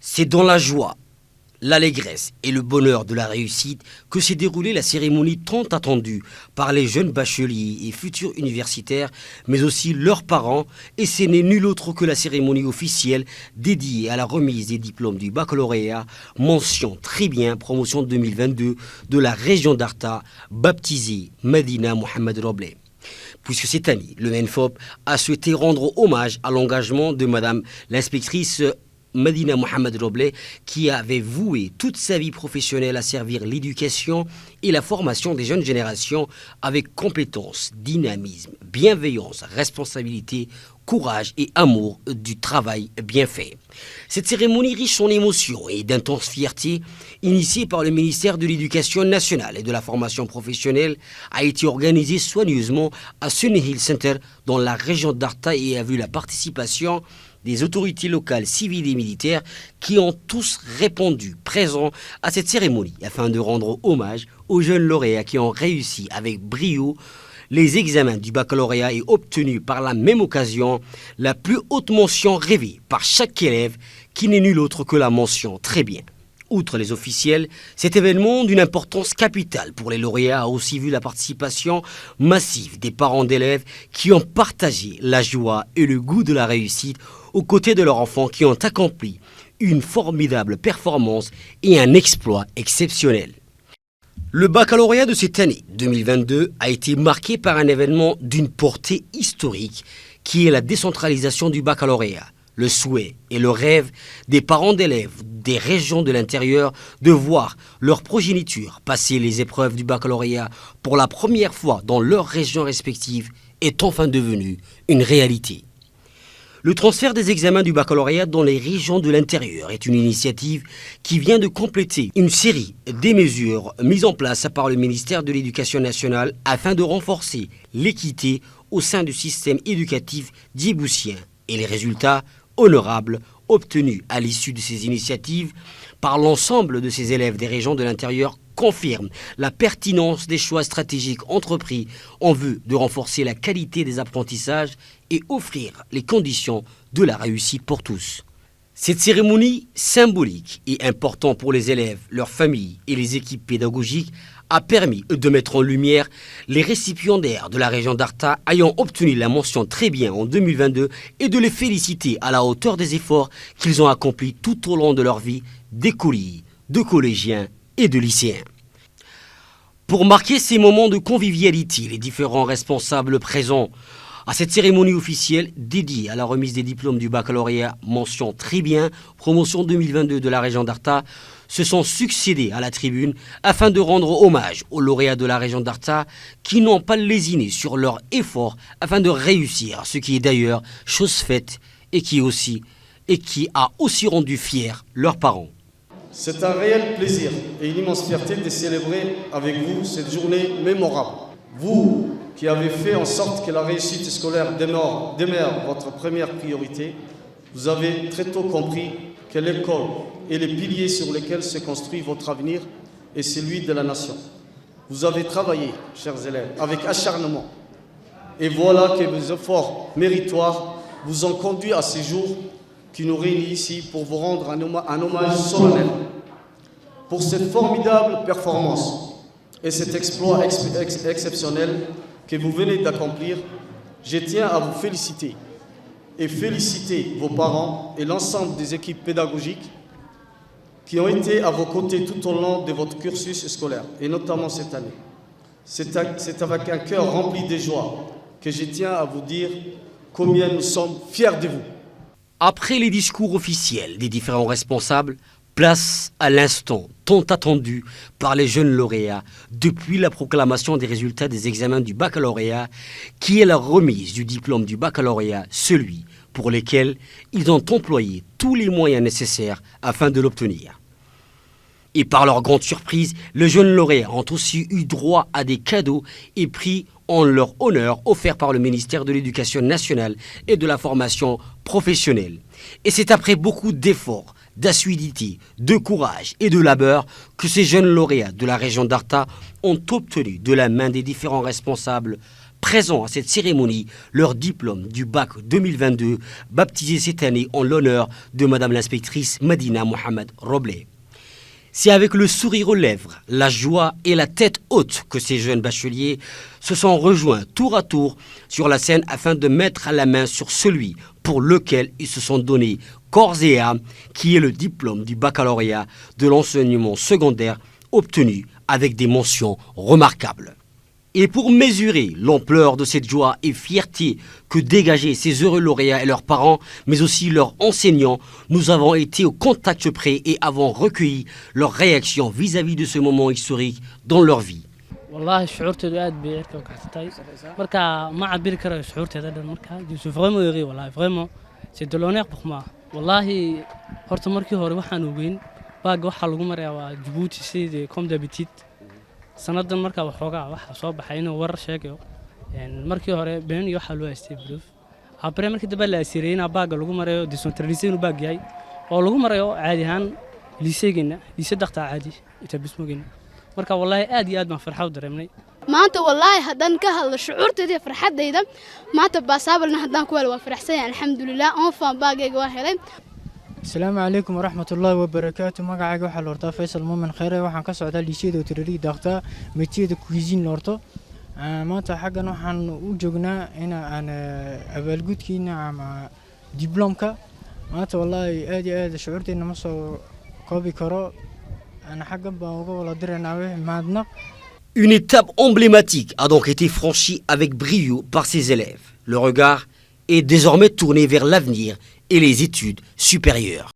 C'est dans la joie, l'allégresse et le bonheur de la réussite que s'est déroulée la cérémonie tant attendue par les jeunes bacheliers et futurs universitaires, mais aussi leurs parents, et ce n'est nul autre que la cérémonie officielle dédiée à la remise des diplômes du baccalauréat, mention très bien promotion 2022 de la région d'Arta, baptisée Medina Mohamed Robleh. Puisque cette année, le MENFOP a souhaité rendre hommage à l'engagement de Madame l'inspectrice Medina Mohamed Robleh, qui avait voué toute sa vie professionnelle à servir l'éducation et la formation des jeunes générations avec compétence, dynamisme, bienveillance, responsabilité, courage et amour du travail bien fait. Cette cérémonie riche en émotions et d'intense fierté, initiée par le ministère de l'Éducation nationale et de la formation professionnelle, a été organisée soigneusement à Sunny Hill Center dans la région d'Arta et a vu la participation des autorités locales, civiles et militaires qui ont tous répondu présents à cette cérémonie afin de rendre hommage aux jeunes lauréats qui ont réussi avec brio les examens du baccalauréat et obtenu par la même occasion la plus haute mention rêvée par chaque élève qui n'est nul autre que la mention très bien. Outre les officiels, cet événement d'une importance capitale pour les lauréats a aussi vu la participation massive des parents d'élèves qui ont partagé la joie et le goût de la réussite aux côtés de leurs enfants qui ont accompli une formidable performance et un exploit exceptionnel. Le baccalauréat de cette année 2022 a été marqué par un événement d'une portée historique qui est la décentralisation du baccalauréat. Le souhait et le rêve des parents d'élèves des régions de l'intérieur de voir leur progéniture passer les épreuves du baccalauréat pour la première fois dans leurs régions respectives est enfin devenu une réalité. Le transfert des examens du baccalauréat dans les régions de l'intérieur est une initiative qui vient de compléter une série des mesures mises en place par le ministère de l'Éducation nationale afin de renforcer l'équité au sein du système éducatif djiboutien et les résultats honorables obtenus à l'issue de ces initiatives par l'ensemble de ces élèves des régions de l'intérieur confirment la pertinence des choix stratégiques entrepris en vue de renforcer la qualité des apprentissages et offrir les conditions de la réussite pour tous. Cette cérémonie symbolique et importante pour les élèves, leurs familles et les équipes pédagogiques a permis de mettre en lumière les récipiendaires de la région d'Arta ayant obtenu la mention très bien en 2022 et de les féliciter à la hauteur des efforts qu'ils ont accomplis tout au long de leur vie d'écoliers, de collégiens et de lycéens. Pour marquer ces moments de convivialité, les différents responsables présents à cette cérémonie officielle dédiée à la remise des diplômes du baccalauréat mention très bien promotion 2022 de la région d'Arta se sont succédés à la tribune afin de rendre hommage aux lauréats de la région d'Arta qui n'ont pas lésiné sur leur effort afin de réussir, ce qui est d'ailleurs chose faite et qui a aussi rendu fiers leurs parents. C'est un réel plaisir et une immense fierté de célébrer avec vous cette journée mémorable. Vous qui avez fait en sorte que la réussite scolaire demeure votre première priorité, vous avez très tôt compris que l'école est les piliers sur lesquels se construit votre avenir et celui de la nation. Vous avez travaillé, chers élèves, avec acharnement. Et voilà que vos efforts méritoires vous ont conduit à ces jours qui nous réunissent ici pour vous rendre un hommage solennel. Pour cette formidable performance et cet exploit exceptionnel que vous venez d'accomplir, je tiens à vous féliciter et féliciter vos parents et l'ensemble des équipes pédagogiques qui ont été à vos côtés tout au long de votre cursus scolaire, et notamment cette année. C'est avec un cœur rempli de joie que je tiens à vous dire combien nous sommes fiers de vous. Après les discours officiels des différents responsables, place à l'instant tant attendu par les jeunes lauréats depuis la proclamation des résultats des examens du baccalauréat, qui est la remise du diplôme du baccalauréat, celui pour lequel ils ont employé tous les moyens nécessaires afin de l'obtenir. Et par leur grande surprise, les jeunes lauréats ont aussi eu droit à des cadeaux et prix en leur honneur offerts par le ministère de l'Éducation nationale et de la formation professionnelle. Et c'est après beaucoup d'efforts, d'assiduité, de courage et de labeur que ces jeunes lauréats de la région d'Arta ont obtenu de la main des différents responsables présents à cette cérémonie leur diplôme du bac 2022, baptisé cette année en l'honneur de Madame l'inspectrice Madina Mohamed Roblé. C'est avec le sourire aux lèvres, la joie et la tête haute que ces jeunes bacheliers se sont rejoints tour à tour sur la scène afin de mettre la main sur celui pour lequel ils se sont donnés corps et âme, qui est le diplôme du baccalauréat de l'enseignement secondaire obtenu avec des mentions remarquables. Et pour mesurer l'ampleur de cette joie et fierté que dégageaient ces heureux lauréats et leurs parents, mais aussi leurs enseignants, nous avons été au contact près et avons recueilli leurs réactions vis-à-vis de ce moment historique dans leur vie. والله شعورتي aad bay cirka u kactay marka ma cabiri karo shucuurteeda dhan marka je vraiment heureux wallahi vraiment c'est de l'honneur pour moi wallahi horta markii hore waxaan ogeyn baaga waxa lagu marayaa waa Djibouti sidii comme d'habitude sanadan marka waxoogaa waxa soo baxay inuu war sheegayo markii hore been iyo waxa loo haystay proof après markii daba la asireeyna baaga lagu marayo decentralisation u baag yahay oo lagu marayo caadi ahaan liiseegina liise dhaqta caadi ita bismogina marka wallahi aad iyo aad baan farxad dareemnay maanta wallahi hadan ka hadlo shucuurteeda farxadeyda maanta baasabalna hadan ku wal waa faraxsan alxamdulillah oo faan baagayga waa helay. السلام عليكم ورحمة الله وبركاته. مقعد واحد لورتا فيصل مؤمن خيري وحن كسر على ليشيد وتريري دغتا متيد كويزين لورتا ما تا حاجة نحن وجوجنا هنا أنا أبلغت كينا مع دبلومكا ما تا والله آدي شعورتي إنه مصو كوبي كرا أنا حاجة بقول درنا به معنا. Une étape emblématique a donc été franchie avec brio par ses élèves. Le regard est désormais tourné vers l'avenir et les études supérieures.